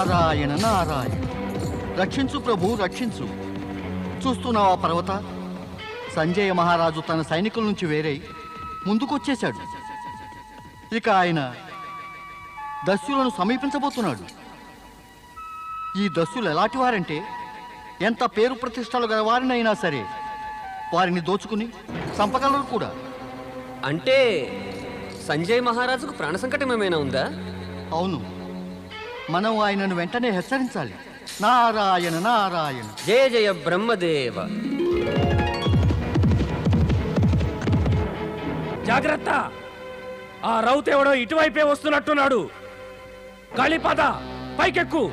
నారాయణ నారాయణ. రక్షించు ప్రభు, రక్షించు. చూస్తున్నావా పర్వత, సంజయ మహారాజు తన సైనికుల నుంచి వేరై ముందుకొచ్చేశాడు. ఇక ఆయన దస్యులను సమీపించబోతున్నాడు. ఈ దస్యులు ఎలాంటి వారంటే ఎంత పేరు ప్రతిష్టలు గల వారినైనా సరే వారిని దోచుకుని చంపగలరు కూడా. అంటే సంజయ్ మహారాజుకు ప్రాణ సంకటం ఏమైనా ఉందా? అవును, మనం ఆయనను వెంటనే హెచ్చరించాలి. నారాయణ నారాయణ. జయ జయ బ్రహ్మదేవ. జాగ్రత్త, ఆ రౌతెవడో ఇటువైపే వస్తున్నట్టున్నాడు. కాళీపద, పైకెక్కు.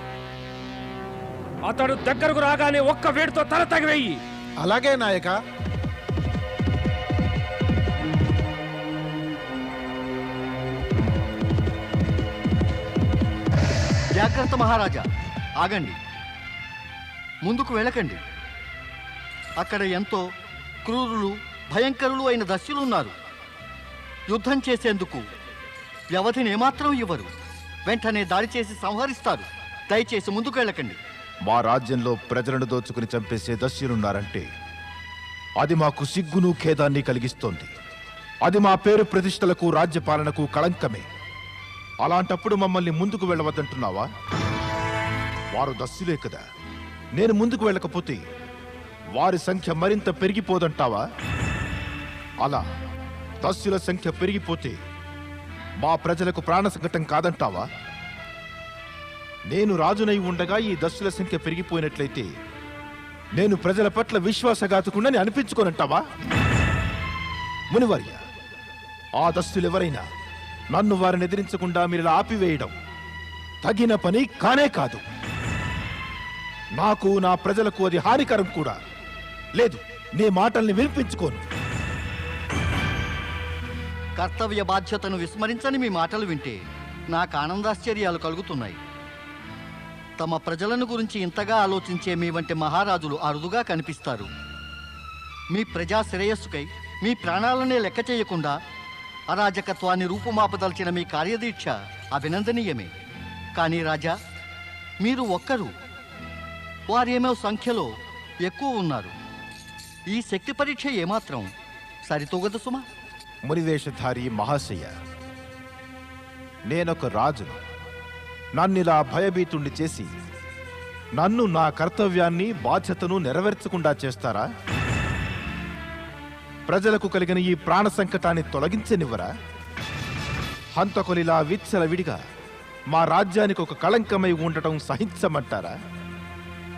అతడు దగ్గరకు రాగానే ఒక్క వేడితో తల తగివేయి. అలాగే నాయక. జాగ్రత్త మహారాజా, ఆగండి, ముందుకు వెళ్ళకండి. అక్కడ ఎంతో క్రూరులు భయంకరులు అయిన దస్యులు ఉన్నారు. యుద్ధం చేసేందుకు వ్యవధిని ఏమాత్రం ఇవ్వరు. వెంటనే దాడి చేసి సంహరిస్తారు. దయచేసి ముందుకు వెళ్ళకండి. మా రాజ్యంలో ప్రజలను దోచుకుని చంపేసే దస్యులున్నారంటే అది మాకు సిగ్గును ఖేదాన్ని కలిగిస్తోంది. అది మా పేరు ప్రతిష్టలకు రాజ్యపాలనకు కళంకమే. అలాంటప్పుడు మమ్మల్ని ముందుకు వెళ్ళవద్దంటున్నావా? వారు దస్యులే కదా. నేను ముందుకు వెళ్ళకపోతే వారి సంఖ్య మరింత పెరిగిపోదంటావా? అలా దస్యుల సంఖ్య పెరిగిపోతే మా ప్రజలకు ప్రాణ సంకటం కాదంటావా? నేను రాజునై ఉండగా ఈ దస్యుల సంఖ్య పెరిగిపోయినట్లయితే నేను ప్రజల పట్ల విశ్వాసఘాతకుండని అనిపించుకోనంటావా? మునివర్య, ఆ దస్యులెవరైనా నన్ను వారిని ఎదిరించకుండా మీరు ఆపివేయడం తగిన పని కానే కాదు. నాకు, నా ప్రజలకు అది హానికరం కూడా. లేదు, నీ మాటల్ని వినిపించుకోను. కర్తవ్య బాధ్యతను విస్మరించని మీ మాటలు వింటే నాకు ఆనందాశ్చర్యాలు కలుగుతున్నాయి. తమ ప్రజలను గురించి ఇంతగా ఆలోచించే మీ వంటి మహారాజులు అరుదుగా కనిపిస్తారు. మీ ప్రజా శ్రేయస్సుకై మీ ప్రాణాలనే లెక్క చేయకుండా అరాజకత్వాన్ని రూపుమాపదల్చిన మీ కార్యదీక్ష అభినందనీయమే. కానీ రాజా, మీరు ఒక్కరు, వారేమో సంఖ్యలో ఎక్కువ ఉన్నారు. ఈ శక్తి పరీక్ష ఏమాత్రం సరితూగదు సుమా. మునివేషధారి మహాశయ, నేనొక రాజును. నన్నిలా భయభీతుణ్ణి చేసి నన్ను, నా కర్తవ్యాన్ని, బాధ్యతను నెరవేర్చకుండా చేస్తారా? ప్రజలకు కలిగిన ఈ ప్రాణ సంకటాన్ని తొలగించనివ్వరా? హంతకులిలా విచ్చలవిడిగా మా రాజ్యానికి ఒక కళంకమై ఉండటం సహించమంటారా?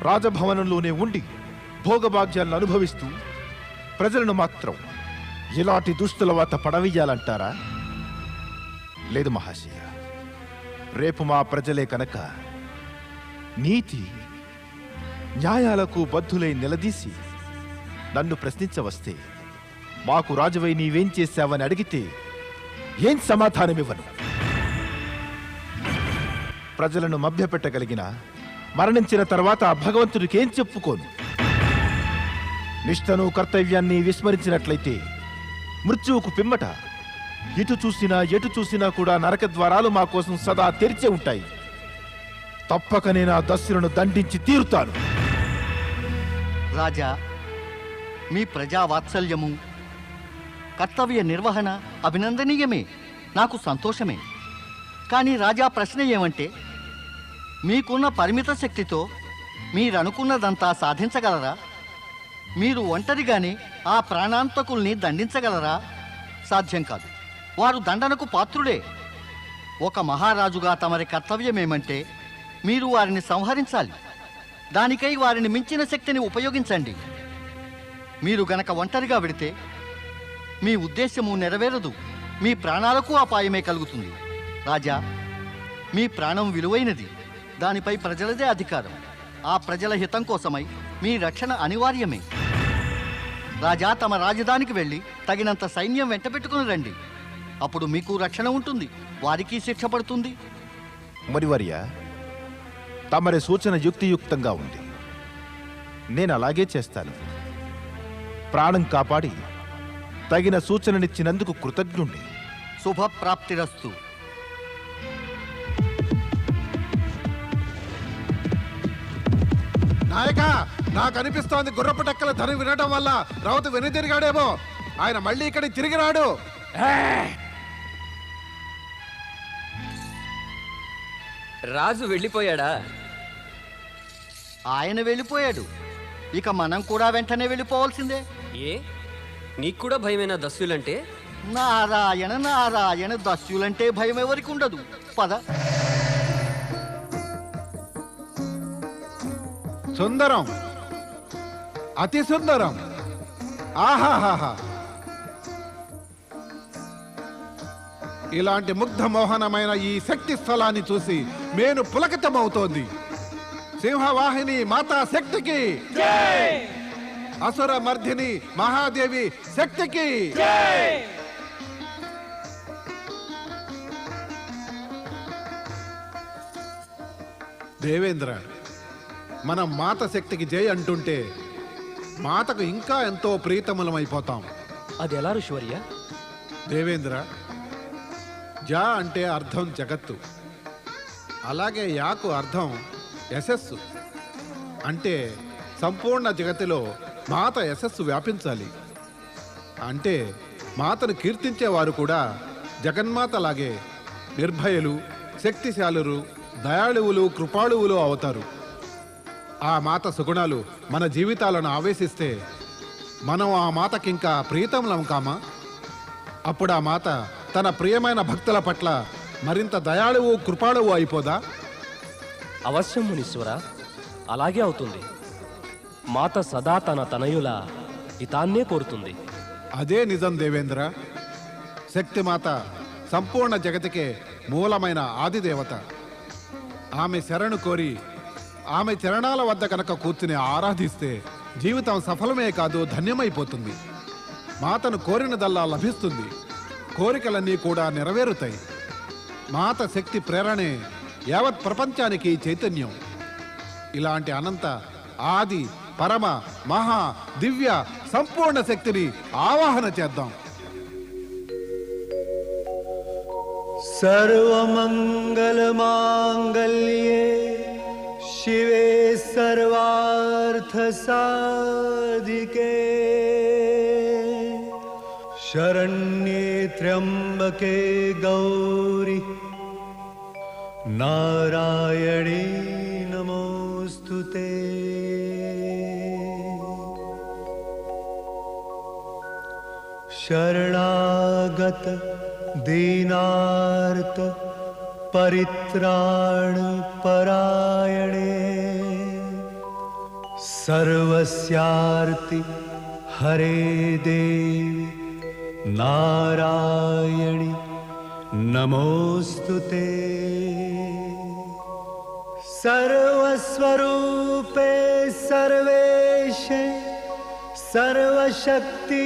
రాజభవనంలోనే ఉండి భోగభాగ్యాలను అనుభవిస్తూ ప్రజలను మాత్రం ఇలాంటి దుస్తుల వాత పడవేయాలంటారా? లేదు మహాశయ, రేపు మా ప్రజలే కనుక నీతి న్యాయాలకు బద్ధులై నిలదీసి నన్ను ప్రశ్నించవస్తే, మాకు రాజువై నీవేం చేశావని అడిగితే ఏం సమాధానమివ్వను? ప్రజలను మభ్యపెట్టగలిగిన మరణించిన తర్వాత భగవంతుడికి ఏం చెప్పుకోను? నిష్టను, కర్తవ్యాన్ని విస్మరించినట్లయితే మృత్యువుకు పిమ్మట ఇటు చూసినా ఎటు చూసినా కూడా నరక ద్వారాలు మా కోసం సదా తెరిచే ఉంటాయి. తప్పక నేను ఆ దస్యులను దండించి తీరుతాను. రాజా, మీ ప్రజా వాత్సల్యము, కర్తవ్య నిర్వహణ అభినందనీయమే, నాకు సంతోషమే. కానీ రాజా, ప్రశ్న ఏమంటే, మీకున్న పరిమిత శక్తితో మీరనుకున్నదంతా సాధించగలరా? మీరు ఒంటరిగానే ఆ ప్రాణాంతకుల్ని దండించగలరా? సాధ్యం కాదు. వారు దండనకు పాత్రులే. ఒక మహారాజుగా తమరి కర్తవ్యమేమంటే మీరు వారిని సంహరించాలి. దానికై వారిని మించిన శక్తిని ఉపయోగించండి. మీరు గనక ఒంటరిగా వెడితే మీ ఉద్దేశము నెరవేరదు. మీ ప్రాణాలకు అపాయమే కలుగుతుంది. రాజా, మీ ప్రాణం విలువైనది. దానిపై ప్రజలదే అధికారం. ఆ ప్రజల హితం కోసమై మీ రక్షణ అనివార్యమే. రాజా, తమ రాజధానికి వెళ్ళి తగినంత సైన్యం వెంటబెట్టుకుని రండి. అప్పుడు మీకు రక్షణ ఉంటుంది, వారికి శిక్ష పడుతుంది. మునివర్య, తమరి సూచన యుక్తియుక్తంగా ఉంది. నేను అలాగే చేస్తాను. ప్రాణం కాపాడి తగిన సూచననిచ్చినందుకు కృతజ్ఞుణ్ణి. శుభప్రాప్తిరస్తు. నాయక, నాకు అనిపిస్తోంది గుర్రపు టెక్కల ధనం వినటం వల్ల రౌతు వెనుదిరిగాడేమో. ఆయన మళ్ళీ ఇక్కడికి తిరిగి రాడు. రాజు వెళ్ళిపోయాడా? ఆయన వెళ్ళిపోయాడు. ఇక మనం కూడా వెంటనే వెళ్ళిపోవాల్సిందే. ఏ నీకు కూడా భయమేనా దస్యులంటే? నారాయణ నారాయణ, దస్యులంటే భయం ఎవరికి ఉండదు. పద. సుందరం, అతి సుందరం. ఆహాహాహా, ఇలాంటి ముగ్ధ మోహనమైన ఈ శక్తి స్థలాన్ని చూసి మేను పులకితమవుతోంది. సింహవాహిని మాతా శక్తికి, అసుర మర్దిని మహాదేవి శక్తికి. దేవేంద్ర, మనం మాత శక్తికి జై అంటుంటే మాతకు ఇంకా ఎంతో ప్రీతములమైపోతాం. అది ఎలా ఋషివర్య? దేవేంద్ర, జా అంటే అర్థం జగత్తు, అలాగే యాకు అర్థం యశస్సు. అంటే సంపూర్ణ జగత్తులో మాత యశస్సు వ్యాపించాలి. అంటే మాతను కీర్తించేవారు కూడా జగన్మాతలాగే నిర్భయులు, శక్తిశాలురు, దయాళువులు, కృపాళువులు అవుతారు. ఆ మాత సుగుణాలు మన జీవితాలను ఆవేశిస్తే మనం ఆ మాతకింకా ప్రీతములం కామా? అప్పుడు ఆ మాత తన ప్రియమైన భక్తుల పట్ల మరింత దయాళువు, కృపాళువు అయిపోదా? అవశ్యం మునీశ్వర, అలాగే అవుతుంది. మాత సదా తన తనయుల హితాన్నే కోరుతుంది. అదే నిజం దేవేంద్ర. శక్తిమాత సంపూర్ణ జగతికే మూలమైన ఆదిదేవత. ఆమె శరణు కోరి ఆమె చరణాల వద్ద కనుక కూర్చుని ఆరాధిస్తే జీవితం సఫలమే కాదు, ధన్యమైపోతుంది. మాతను కోరినదల్లా లభిస్తుంది. కోరికలన్నీ కూడా నెరవేరుతాయి. మాత శక్తి ప్రేరణే యావత్ ప్రపంచానికి చైతన్యం. ఇలాంటి అనంత, ఆది, పరమ, మహా, దివ్య, సంపూర్ణ శక్తిని ఆవాహన చేద్దాం. सर्वमङ्गलमाङ्गल्ये शिवे सर्वार्थसाधिके शरण्ये त्र्यम्बके गौरि नारायणी नमोऽस्तुते। शरणागत दीनार्त परित्राण परायणे सर्वस्यार्ति हरे देवी नारायणि नमोस्तुते। सर्वस्वरूपे सर्वेशे सर्वशक्ति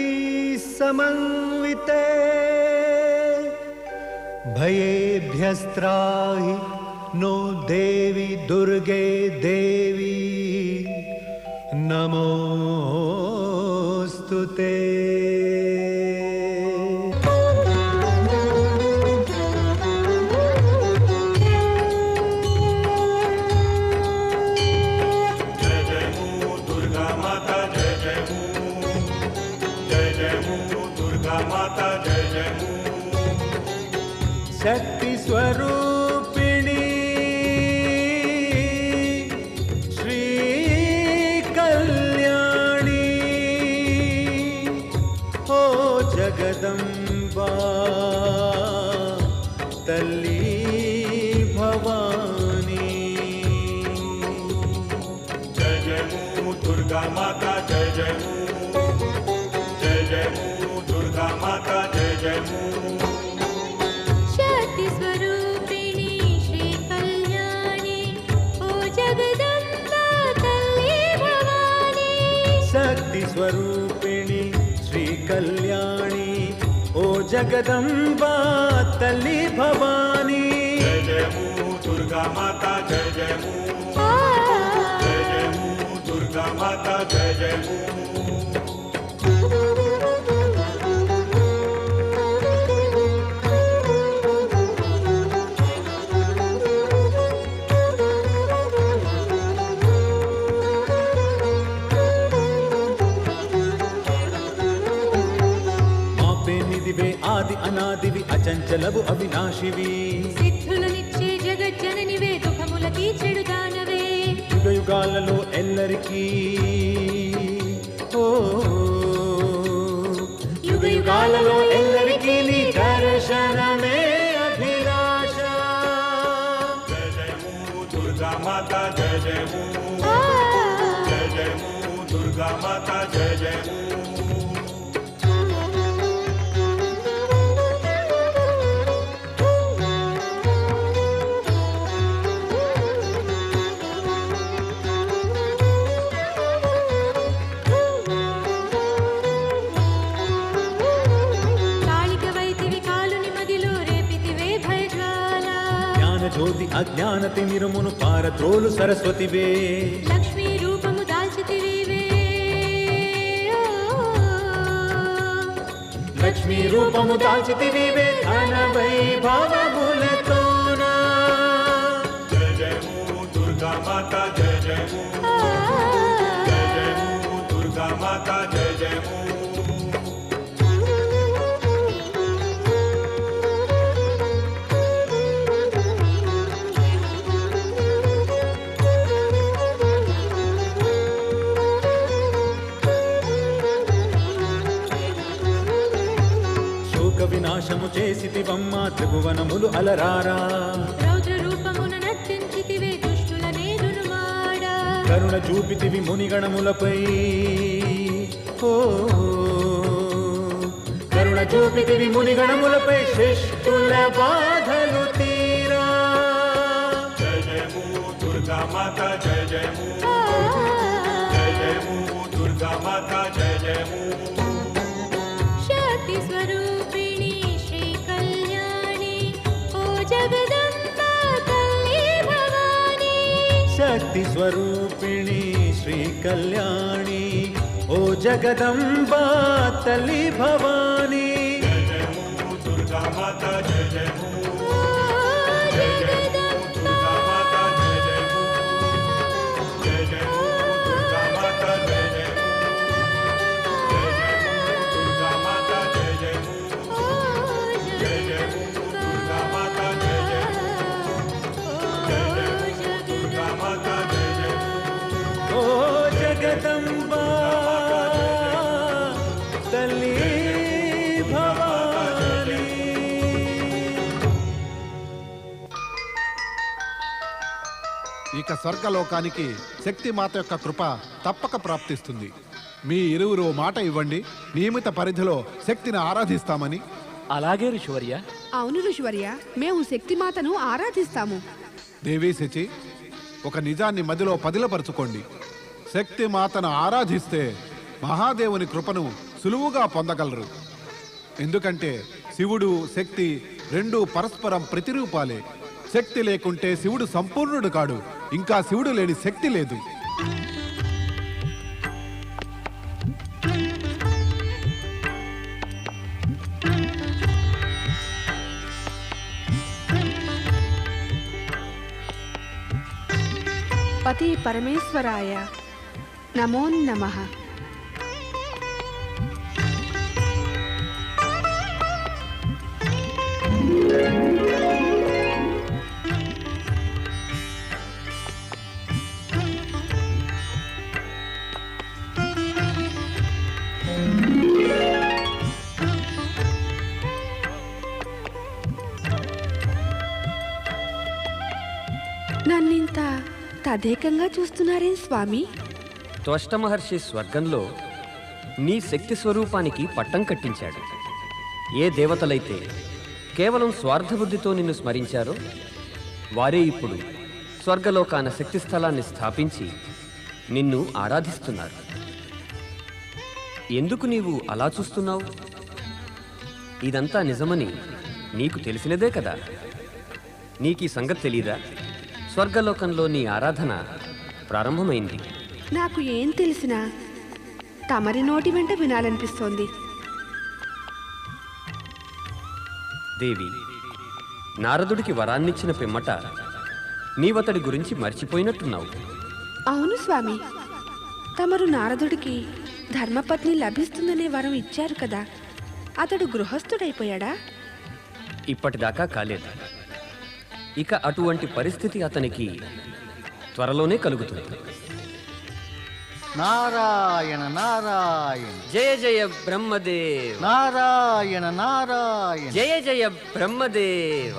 समन्विते भयेभ्यस्त्राहि नो देवी दुर्गे देवी नमोस्तुते। शक्ति स्वरूपिणी श्री कल्याणी ओ जगदम्बा तल्ली भवानी। जय जय मू दुर्गा माता जय जय मू, जय जय मू दुर्गा माता जय जय मू। शक्ति स्वरूपिणी श्री कल्याणी ओ जगदम्बा तल्ली भवानी। जय जय मू दुर्गा माता जय जय मू, जय जय मू दुर्गा माता जय जय मू। అచలవు అవినాశివి సిద్ధులనిచ్చే జగజ్జననివే దుఃఖములకి చెడు దానవే యుగ యుగాలలో ఎల్లరికీ ఓ యుగ యుగాలలో ఎల్లరికీ నీ దర్శనమే అభిలాష जय जय मू दुर्गा माता जय जय मू जय जय मू दुर्गा माता जय जय मू కాళికవైతివి కాలుని మదిలో రేపితివే భయజ్వాల జ్ఞానజ్యోతి అజ్ఞానతి నిరుమును పారద్రోలు సరస్వతివే లక్ష్మీ రూపము దాల్చితివే లక్ష్మీ రూపము దాల్చితివే ధన వైభవములతోనా जय जय मू दुर्गा माता जय जय मू जय जय मू दुर्गा माता जय जय मू శోక వినాశము చేసితివమ్మ త్రిభువనములు అలరారా రౌద్ర రూపమున నర్తించితివే దుష్టులనే దుర్మాడా కరుణ చూపితివి మునిగణములపై ఓ కరుణ చూపితివి మునిగణములపై శిష్టుల బాధలు తీరా जय जय मू दुर्गा माता जय जय मू जय जय मू दुर्गा माता जय जय मू शक्ति स्वरूपिणी श्री कल्याणी ओ जगदम्बा तल्ली भवानी శక్తి స్వరూపిణి శ్రీ కళ్యాణి ఓ జగదంబా తల్లి భవానీ जय जय मू दुर्गा माता जय जय मू जय जय मू दुर्गा माता जय जय मू जय जय मू दुर्गा माता जय जय मू जय जय मू दुर्गा माता जय जय मू जय जय मू दुर्गा माता जय जय मू जय जय मू दुर्गा माता जय जय मू ఓ జగదంబా తల్లి భవానీ ఇక స్వర్గలోకానికి శక్తి మాత యొక్క కృప తప్పక ప్రాప్తిస్తుంది. మీ ఇరువురు మాట ఇవ్వండి, నియమిత పరిధిలో శక్తిని ఆరాధిస్తామని. అలాగే ఋషివర్య. అవును ఋషివర్య, మేము శక్తిమాతను ఆరాధిస్తాము. దేవీ శచి, ఒక నిజాన్ని మదిలో పదిలపరుచుకోండి. శక్తి మాతను ఆరాధిస్తే మహాదేవుని కృపను సులువుగా పొందగలరు. ఎందుకంటే శివుడు శక్తి రెండూ పరస్పరం ప్రతిరూపాలే. శక్తి లేకుంటే శివుడు సంపూర్ణుడు కాడు, ఇంకా శివుడు లేని శక్తి లేదు. పతి పరమేశ్వరాయ నమో నమః. నన్నింత తదేకంగా చూస్తున్నారేం స్వామి? త్వష్ట మహర్షి స్వర్గంలో నీ శక్తి స్వరూపానికి పట్టం కట్టించాడు. ఏ దేవతలైతే కేవలం స్వార్థబుద్ధితో నిన్ను స్మరించారో వారే ఇప్పుడు స్వర్గలోకాన శక్తి స్థలాన్ని స్థాపించి నిన్ను ఆరాధిస్తున్నారు. ఎందుకు నీవు అలా చూస్తున్నావు? ఇదంతా నిజమని నీకు తెలిసినదే కదా. నీకీ సంగతి తెలీదా? స్వర్గలోకంలో నీ ఆరాధన ప్రారంభమైంది. నాకు ఏం తెలిసినా తమరి నోటి వెంట వినాలనిపిస్తోంది. దేవి, నారదుడికి వరాన్నిచ్చిన పిమ్మట నీవతడి గురించి మర్చిపోయినట్టున్నావు. అవును స్వామి, తమరు నారదుడికి ధర్మపత్ని లభిస్తుందనే వరం ఇచ్చారు కదా. అతడు గృహస్థుడైపోయాడా? ఇప్పటిదాకా కాలేదు. ఇక అటువంటి పరిస్థితి అతనికి త్వరలోనే కలుగుతుంది. నారాయణ నారాయణ జయ జయ బ్రహ్మదేవ, నారాయణ నారాయణ. జయ జయ బ్రహ్మదేవ.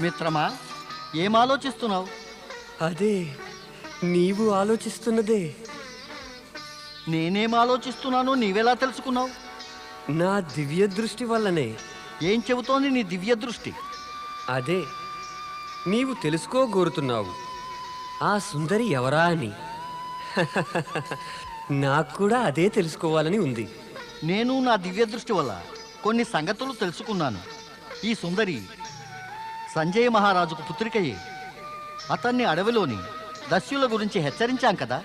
మిత్రమా, ఏం ఆలోచిస్తున్నావు? అదే నీవు ఆలోచిస్తున్నదే. నేనేం ఆలోచిస్తున్నానో నీవెలా తెలుసుకున్నావు? నా దివ్య దృష్టి వల్లనే. ఏం చెబుతోంది నీ దివ్య దృష్టి? అదే నీవు తెలుసుకోగోరుతున్నావు, ఆ సుందరి ఎవరా అని. నాకు కూడా అదే తెలుసుకోవాలని ఉంది. నేను నా దివ్య దృష్టి వల్ల కొన్ని సంగతులు తెలుసుకున్నాను. ఈ సుందరి సంజయ మహారాజుకు పుత్రికయే. అతన్ని అడవిలోని దస్యుల గురించి హెచ్చరించాం కదా.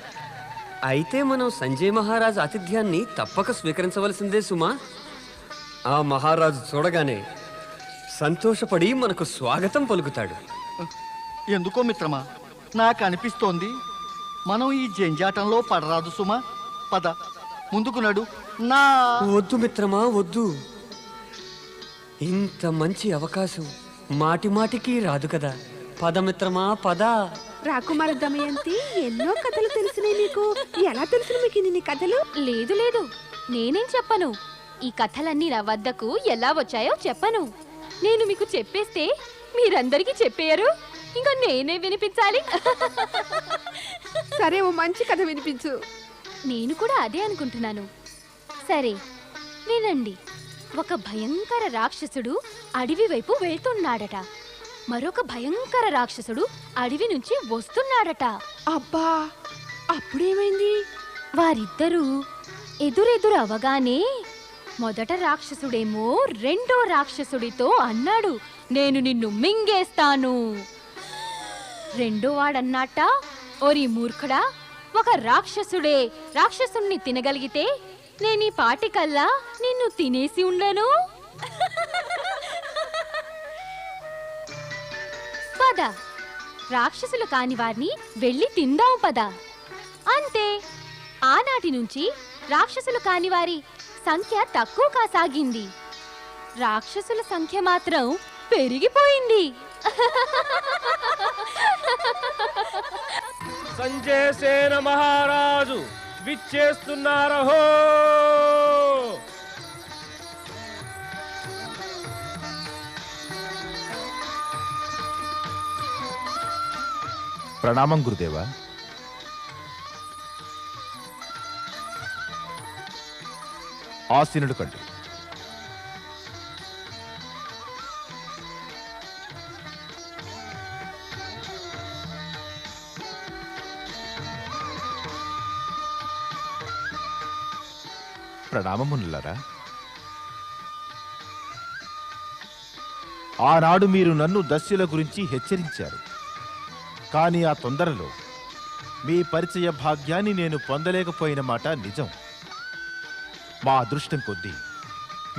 అయితే మనం సంజయ్ మహారాజు ఆతిథ్యాన్ని తప్పక స్వీకరించవలసిందే సుమా. ఆ మహారాజు చూడగానే సంతోషపడి మనకు స్వాగతం పలుకుతాడు. ఎందుకో మిత్రమా, నాకు అనిపిస్తోంది మనం ఈ జంజాటంలో పడరాదు సుమా. పద ముందుకు నడు. నా వద్దు మిత్రమా, వద్దు. ఇంత మంచి అవకాశం మాటి మాటికి రాదు కదా. పద మిత్రమా, పద. రాకుమార దమయంతి, ఎన్నో కథలు తెలిసినాయి నీకు. ఎలా తెలుసు మీకు ఇన్ని కథలు? లేదు లేదు, నేనేం చెప్పను. ఈ కథలన్నీ నా వద్దకు ఎలా వచ్చాయో చెప్పను. నేను మీకు చెప్పేస్తే మీరందరికీ చెప్పేయరు, ఇంకా నేనే వినిపించాలి. సరే, ఓ మంచి కథ వినిపించు. నేను కూడా అదే అనుకుంటున్నాను. సరే వినండి. ఒక భయంకర రాక్షసుడు అడవి వైపు వెళ్తున్నాడట. మరొక భయంకర రాక్షసుడు అడవి నుంచి వస్తున్నాడట. అబ్బా, అప్పుడేమైంది? వారిద్దరూ ఎదురెదురు అవగానే మొదట రాక్షసుడేమో రెండో రాక్షసుడితో అన్నాడు, నేను నిన్ను మింగేస్తాను. రెండో వాడన్నట్ట, ఓరి మూర్ఖుడా, ఒక రాక్షసుడే రాక్షసుణ్ణి తినగలిగితే నేను ఈ పాటికల్లా నిన్ను తినేసి ఉండను. పద, రాక్షసులు కాని వారిని వెళ్ళి తిందాం పద. అంతే. ఆనాటి నుంచి రాక్షసులు కాని వారి సంఖ్య తక్కువ కాసాగింది. రాక్షసుల సంఖ్య మాత్రం పెరిగిపోయింది. సంజయ సేన మహారాజు విచ్చేస్తున్నారహో. ప్రణామం గురుదేవా. ఆసీనుడు కండి. ప్రణామమునులారా. ఆనాడు మీరు నన్ను దస్యుల గురించి హెచ్చరించారు. కానీ ఆ తొందరలో మీ పరిచయ భాగ్యాన్ని నేను పొందలేకపోయిన మాట నిజం. మా అదృష్టం కొద్దీ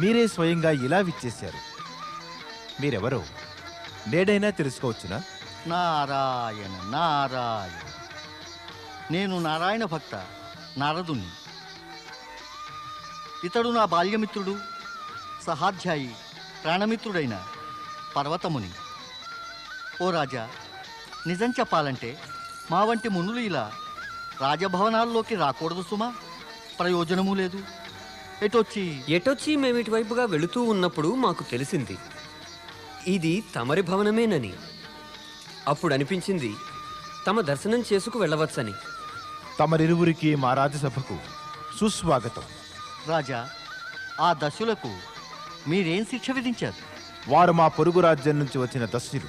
మీరే స్వయంగా ఇలా విచ్చేశారు. మీరెవరో నేడైనా తెలుసుకోవచ్చునా? నారాయణ నారాయణ. నేను నారాయణ భక్త నారదుని. ఇతడు నా బాల్యమిత్రుడు, సహాధ్యాయి, ప్రాణమిత్రుడైన పర్వతముని. ఓ రాజా, నిజం చెప్పాలంటే మా వంటి మునులు ఇలా రాజభవనాల్లోకి రాకూడదు సుమా. ప్రయోజనమూ లేదు. ఎటొచ్చి మేమిటి వైపుగా వెళుతూ ఉన్నప్పుడు మాకు తెలిసింది ఇది తమరి భవనమేనని. అప్పుడు అనిపించింది తమ దర్శనం చేసుకు వెళ్ళవచ్చని. తమరిరువురికి మా రాజసభకు సుస్వాగతం. రాజా, ఆ దస్యులకు మీరేం శిక్ష విధించారు? వారు మా పొరుగు రాజ్యం నుంచి వచ్చిన దస్యులు.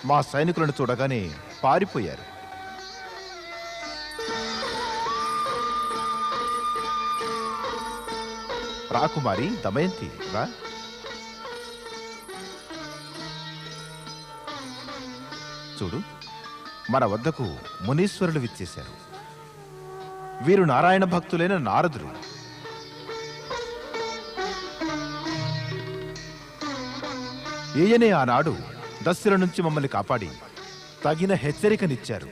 మా సైనికులను చూడగానే పారిపోయారు. రాకుమారి దమయంతి, రా. చూడు, మన వద్దకు మునీశ్వరులు విచ్చేశారు. వీరు నారాయణ భక్తులైన నారదులు. ఈయనే ఆనాడు దస్యుల నుంచి మమ్మల్ని కాపాడి తగిన హెచ్చరికనిచ్చారు.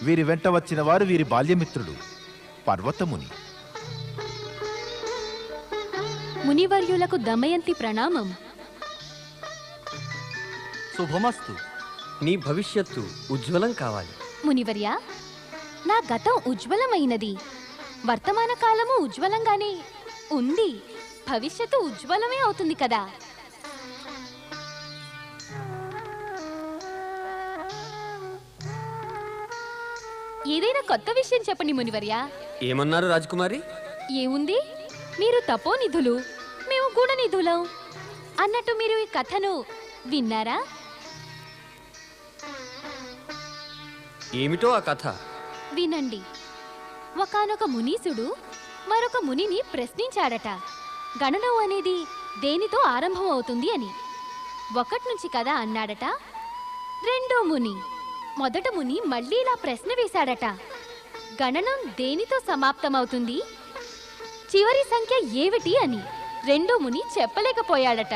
వీరి వెంట వచ్చిన వారు వీరి బాల్యమిత్రుడు పర్వతముని. మునివర్యులకు దమయంతి ప్రణామం. శుభమస్తు. నీ భవిష్యత్తు ఉజ్వలం కావాలి. మునివర్య, నా గతం ఉజ్వలమైనది, వర్తమాన కాలము ఉజ్వలంగానే ఉంది, భవిష్యత్తు ఉజ్వలమే అవుతుంది కదా. ఏదైనా కొత్త విషయం చెప్పండి మునివర్య. ఏమన్నారు రాజకుమారి? ఏముంది, మీరు తపోనిధులు, మేము గుణనిధులం అన్నట్టు మీరు ఈ కథను విన్నారా? ఏమిటో ఆ కథ? వినండి. ఒకానొక మునీసుడు మరొక మునిని ప్రశ్నించాడట, గణనం అనేది దేనితో ఆరంభం అవుతుంది అని. 1 నుంచి కదా అన్నాడట. రెండో ముని, మొదట ముని మళ్ళీ ఇలా ప్రశ్న వేశాడట, గణనం దేనితో సమాప్తమవుతుంది, చివరి సంఖ్య ఏమిటి అని. రెండో ముని చెప్పలేకపోయాడట.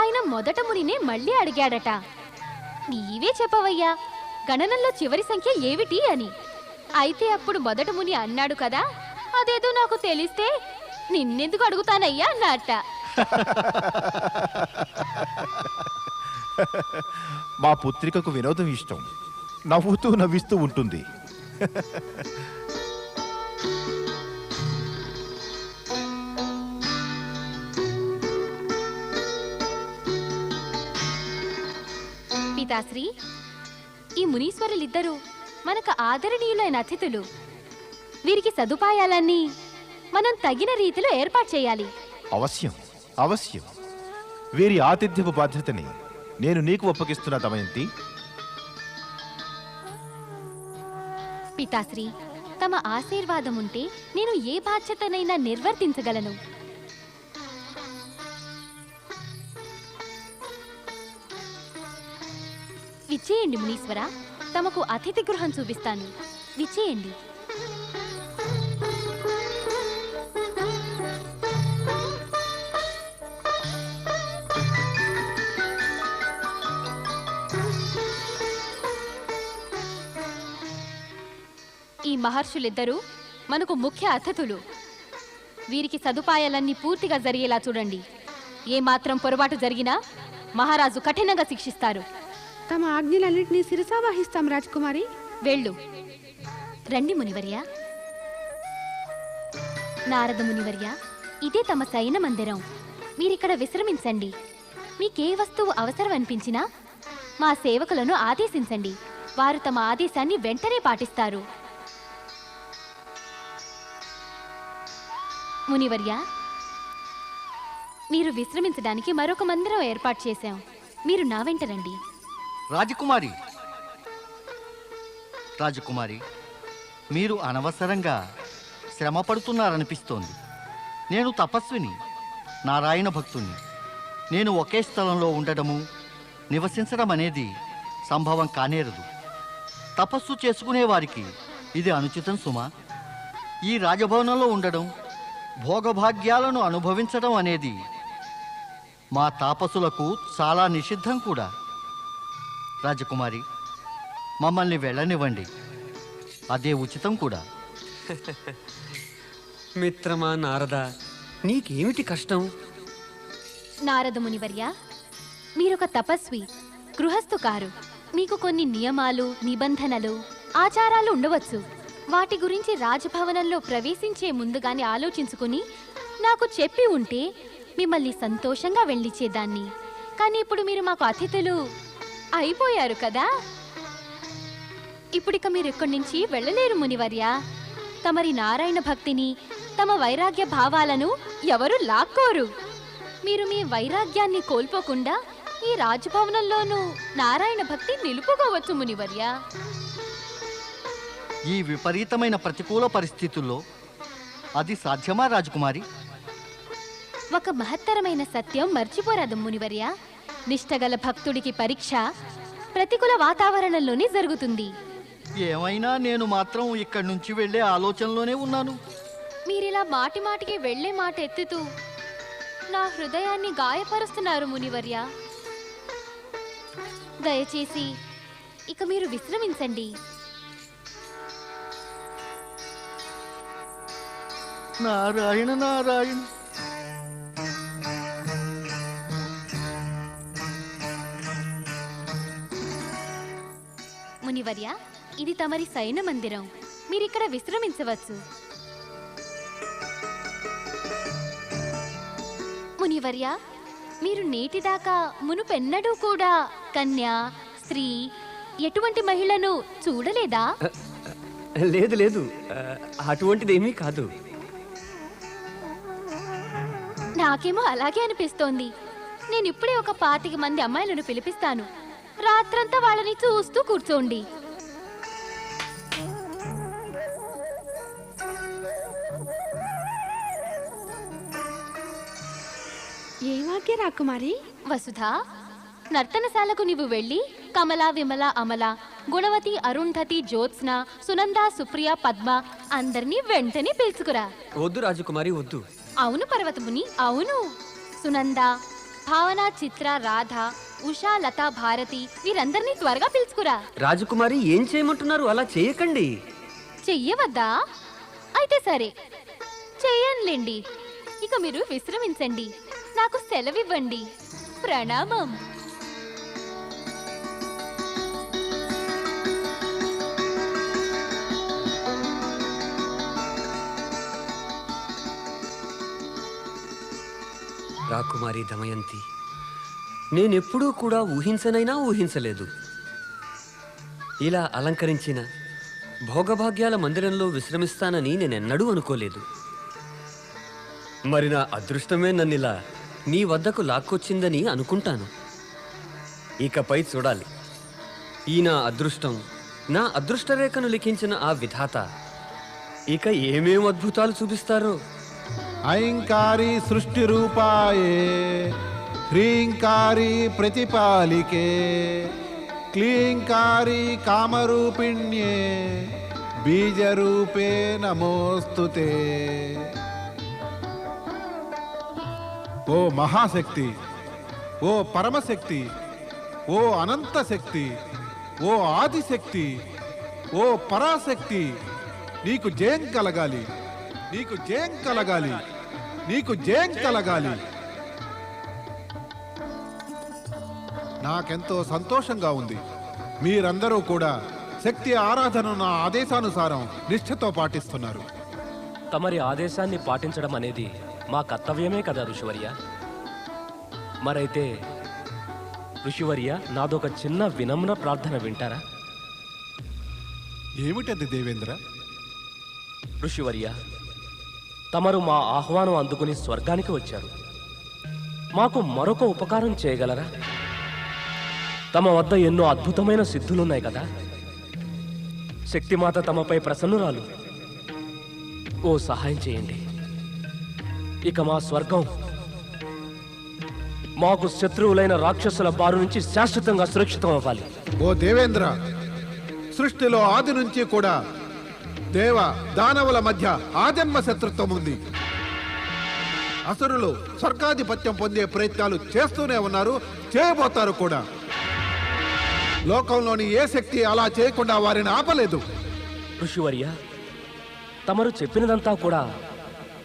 ఆయన మొదట మునినే మళ్ళీ అడిగాడట, నీవే చెప్పవయ్యా, గణనంలో చివరి సంఖ్య ఏమిటి అని. అయితే అప్పుడు మొదట ముని అన్నాడు కదా, అదేదో నాకు తెలిస్తే నిన్నెందుకు అడుగుతానయ్యా అన్నట్ట. మా పుత్రికకు వినోదం ఇష్టం, నవ్వుతూ నవ్విస్తూ ఉంటుంది. పితాశ్రీ, ఈ మునీశ్వరులిద్దరూ మనకు ఆదరణీయులైన అతిథులు. వీరికి సదుపాయాలన్నీ మనం తగిన రీతిలో ఏర్పాటు చేయాలి. అవశ్యం, అవశ్యం. వీరి ఆతిథ్యపు బాధ్యతని నేను నీకు ఒప్పగిస్తున్నా దమయంతి. పితాశ్రీ, తమ ఆశీర్వాదం ఉంటే నేను ఏ బాధ్యతనైనా నిర్వర్తించగలను. విచ్చేయండి మునీశ్వర, తమకు అతిథి గృహం చూపిస్తాను. విచ్చేయండి. ఈ మహర్షులిద్దరూ మనకు ముఖ్య అతిథులు. వీరికి సదుపాయాలన్నీ పూర్తిగా జరిగేలా చూడండి. ఏ మాత్రం పొరపాటు జరిగినా మహారాజు కఠినంగా శిక్షిస్తారు. తమ ఆజ్ఞలన్నింటినీ శిరసా వహిస్తాం రాజకుమారి. వెళ్ళు. రండి మునివర్య. నారద మునివర్య, ఇదే తమ శయన మందిరం. మీరిక్కడ విశ్రమించండి. మీకే వస్తువు అవసరం అనిపించినా మా సేవకులను ఆదేశించండి. వారు తమ ఆదేశాన్ని వెంటనే పాటిస్తారు. మునివర్య, మీరు విశ్రమించడానికి మరొక మందిరం ఏర్పాటు చేశాం. మీరు నా వెంట రండి. రాజకుమారి, రాజకుమారి, మీరు అనవసరంగా శ్రమ పడుతున్నారనిపిస్తోంది. నేను తపస్విని, నారాయణ భక్తుని. నేను ఒకే స్థలంలో ఉండడము, నివసించడం అనేది సంభవం కానేరదు. తపస్సు చేసుకునే వారికి ఇది అనుచితం సుమా. ఈ రాజభవనంలో ఉండడం, భోగభాగ్యాలను అనుభవించడం అనేది మా తాపసులకు చాలా నిషిద్ధం కూడా. రాజకుమారి, మమ్మల్ని వెళ్ళనివ్వండి, అదే ఉచితం కూడా. మిత్రమా నారద, నీకేమిటి కష్టం? నారద మునివర్య, మీరొక తపస్వి, గృహస్థు కారు. మీకు కొన్ని నియమాలు, నిబంధనలు, ఆచారాలు ఉండవచ్చు. వాటి గురించి రాజభవనంలో ప్రవేశించే ముందుగానే ఆలోచించుకుని నాకు చెప్పి ఉంటే మిమ్మల్ని సంతోషంగా వెళ్ళిచ్చేదాన్ని. కానీ ఇప్పుడు మీరు మాకు అతిథులు అయిపోయారు కదా. ఇప్పుడిక మీరు ఇక్కడి నుంచి వెళ్ళలేరు మునివర్య. తమరి నారాయణ భక్తిని, తమ వైరాగ్య భావాలను ఎవరు లాక్కోరు. మీరు మీ వైరాగ్యాన్ని కోల్పోకుండా ఈ రాజభవనంలోనూ నారాయణ భక్తి నిలుపుకోవచ్చు మునివర్య. ఈ విపరీతమైన ప్రతికూల పరిస్థితుల్లో అది సాధ్యమా రాజకుమారి? ఒక మహత్తరమైన సత్యం మర్చిపోరాదు మునివర్య. నిష్టగల భక్తుడికి పరీక్ష ప్రతికూల వాతావరణంలోనే జరుగుతుంది. ఏమైనా నేను మాత్రం ఇక్కడి నుంచి వెళ్ళే ఆలోచనలోనే ఉన్నాను. మీరిలా మాటి మాటికి వెళ్ళే మాట ఎత్తుతూ నా హృదయాన్ని గాయపరుస్తున్నారు మునివర్య. దయచేసి ఇక మీరు విశ్రమించండి. నారాయణ నారాయణ. మునివర్య, ఇది తమరి శయన మందిరం. మీరిక్కడ విశ్రమించవచ్చు. మునివర్య, మీరు నేటిదాకా మునుపెన్నడూ కూడా కన్య, స్త్రీ, ఎటువంటి మహిళను చూడలేదా? లేదు లేదు, అటువంటిదేమీ కాదు. నాకేమో అలాగే అనిపిస్తోంది. నేను ఇప్పుడే ఒక 25 మంది అమ్మాయిలను పిలిపిస్తాను. రాత్రంతా వాళ్ళని చూస్తూ కూర్చోండి. ఏమాకే రాకుమారి? వసుధా, నర్తనశాలకు నీవు వెళ్ళి కమల, విమల, అమల, గుణవతి, అరుంధతి, జ్యోత్స్న, సునంద, సుప్రియ, పద్మ అందరినీ వెంటనే పిలుచుకురా. వద్దు రాజకుమారి, వద్దు. అవును పర్వతముని, అవును. సునంద, భావన, చిత్ర, రాధ, ఉషా, లత, భారతి వీరందరినీ త్వరగా పిలుచుకురా. రాజకుమారి, ఏం చేయమంటున్నారు? అలా చేయకండి. చెయ్యవద్దా? అయితే సరే, చెయ్యనులేండి. ఇక మీరు విశ్రమించండి. నాకు సెలవివ్వండి. ప్రణామం. రాకుమారి దమయంతి, నేనెప్పుడూ కూడా ఊహించనైనా ఊహించలేదు. ఇలా అలంకరించిన భోగభాగ్యాల మందిరంలో విశ్రమిస్తానని నేనెన్నడూ అనుకోలేదు. మరి నా అదృష్టమే నన్నిలా నీ వద్దకు లాక్కొచ్చిందని అనుకుంటాను. ఇకపై చూడాలి, ఈ నా అదృష్టం, నా అదృష్టరేఖను లిఖించిన ఆ విధాత ఇక ఏమేం అద్భుతాలు చూపిస్తారో. ఐంకారి సృష్టి రూపాయే, హ్రీంకారి ప్రతిపాలికే, క్లీంకారి కామరూపిణ్యే, బీజరూపే నమోస్తుతే. ఓ మహాశక్తి, ఓ పరమశక్తి, ఓ అనంత శక్తి, ఓ ఆదిశక్తి, ఓ పరాశక్తి, నీకు జయం కలగాలి, నీకు జయం కలగాలి, నీకు జయం కలగాలి. నాకెంతో సంతోషంగా ఉంది. మీరందరూ కూడా శక్తి ఆరాధన నా ఆదేశానుసారం నిష్ఠతో పాటిస్తున్నారు. తమరి ఆదేశాన్ని పాటించడం అనేది మా కర్తవ్యమే కదా ఋషివర్య. మరైతే ఋషివర్య, నాదొక చిన్న వినమ్ర ప్రార్థన వింటారా? ఏమిటది దేవేంద్ర? ఋషివర్య, తమరు మా ఆహ్వానం అందుకుని స్వర్గానికి వచ్చారు. మాకు మరొక ఉపకారం చేయగలరా? తమ వద్ద ఎన్నో అద్భుతమైన సిద్ధులున్నాయి కదా. శక్తిమాత తమపై ప్రసన్నురాలు. ఓ సహాయం చేయండి. ఇక మా స్వర్గం మాకు శత్రువులైన రాక్షసుల బారు నుంచి శాశ్వతంగా సురక్షితం అవ్వాలి. ఓ దేవేంద్ర, సృష్టిలో ఆది నుంచి కూడా దేవ దానవుల మధ్య ఆజన్మ శత్రుత్వం ఉంది. అసురులు స్వర్గాధిపత్యం పొందే ప్రయత్నాలు చేస్తూనే ఉన్నారు, చేయబోతారు కూడా. లోకంలోని ఏ శక్తి అలా చేయకుండా వారిని ఆపలేదు. ఋషివర్య, తమరు చెప్పినదంతా కూడా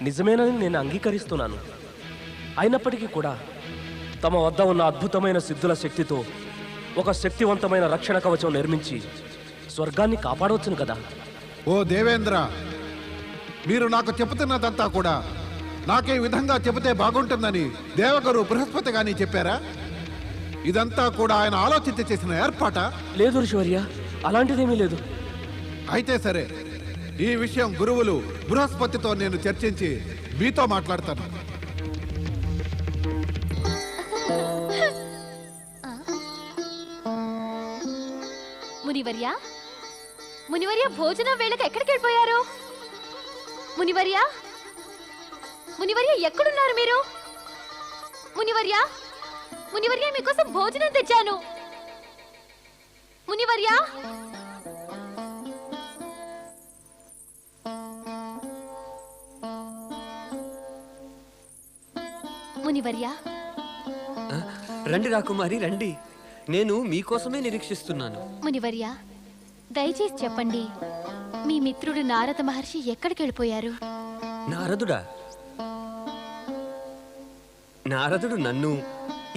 నిజమేనని నేను అంగీకరిస్తున్నాను. అయినప్పటికీ కూడా తమ వద్ద ఉన్న అద్భుతమైన సిద్ధుల శక్తితో ఒక శక్తివంతమైన రక్షణ కవచం నిర్మించి స్వర్గాన్ని కాపాడవచ్చును కదా. ఓ దేవేంద్ర, మీరు నాకు చెబుతున్నదంతా కూడా నాకే విధంగా చెబితే బాగుంటుందని దేవగురు బృహస్పతి గాని చెప్పారా? ఇదంతా కూడా ఆయన ఆలోచించి చేసిన ఏర్పాట? లేదు ఋషివర్య, అలాంటిదేమీ లేదు. అయితే సరే, ఈ విషయం గురువులు బృహస్పతితో నేను చర్చించి మీతో మాట్లాడతాను. మునివర్య, మునివర్య, భోజనం వేళకు ఎక్కడికి వెళ్ళిపోయారు? మునివర్య, మునివర్య, ఎక్కడున్నారు మీరు? మునివర్య, మునివర్య మీకోసం భోజనం తెచ్చాను. మునివర్య, మునివర్య, రండి రాకుమారి రండి. నేను మీకోసమే నిరీక్షిస్తున్నాను. మునివర్య, దయచేసి చెప్పండి, మీ మిత్రుడు నారద మహర్షి ఎక్కడికి వెళ్ళిపోయారు? నారదుడా? నారదుడు నన్ను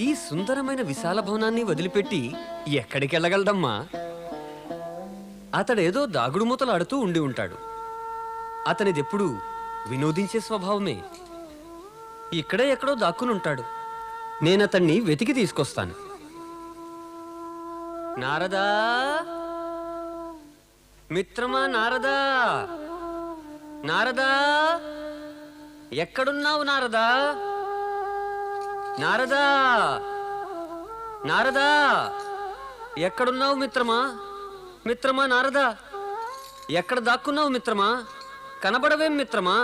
ఈ సుందరమైన విశాల భవనాన్ని వదిలిపెట్టి ఎక్కడికి వెళ్ళగలడమ్మా? అతడేదో దాగుడు మూతలాడుతూ ఉండి ఉంటాడు. అతనిదెప్పుడు వినోదించే స్వభావమే. ఇక్కడే ఎక్కడో దాక్కునుంటాడు. నేనతన్ని వెతికి తీసుకొస్తాను. నారదా, మిత్రమా నారదా, నారదా, ఎక్కడున్నావు నారదా? నారదా, నారదా, ఎక్కడున్నావు మిత్రమా? మిత్రమా నారదా, ఎక్కడ దాక్కున్నావు మిత్రమా? కనబడవేం మిత్రమా?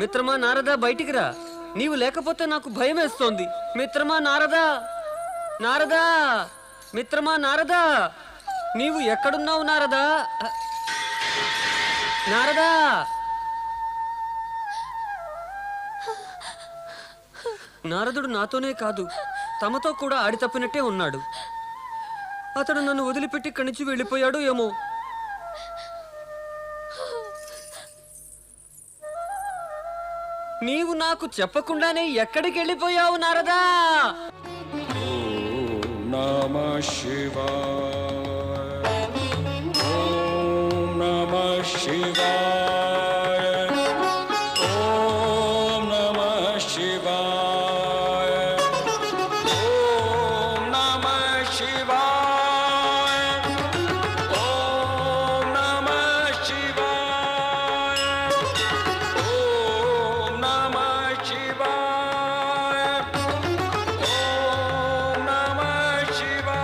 మిత్రమా నారదా, బయటికి రా. నీవు లేకపోతే నాకు భయం వేస్తోంది. మిత్రమా నారదా, నారదా, మిత్రమా నారదా, నీవు ఎక్కడున్నావు నారదా? నారదా, నారదుడు నాతోనే కాదు, తమతో కూడా ఆడి తప్పినట్టే ఉన్నాడు. అతడు నన్ను వదిలిపెట్టి ఇక్కడి నుంచి వెళ్ళిపోయాడు ఏమో. నీవు నాకు చెప్పకుండానే ఎక్కడికి వెళ్ళిపోయావు నారదా? నమః శివాయ, ఓం నమః శివాయ, ఓం నమః శివాయ, ఓం నమః శివాయ, ఓం నమః శివాయ, ఓం నమః శివాయ, ఓం నమః శివాయ.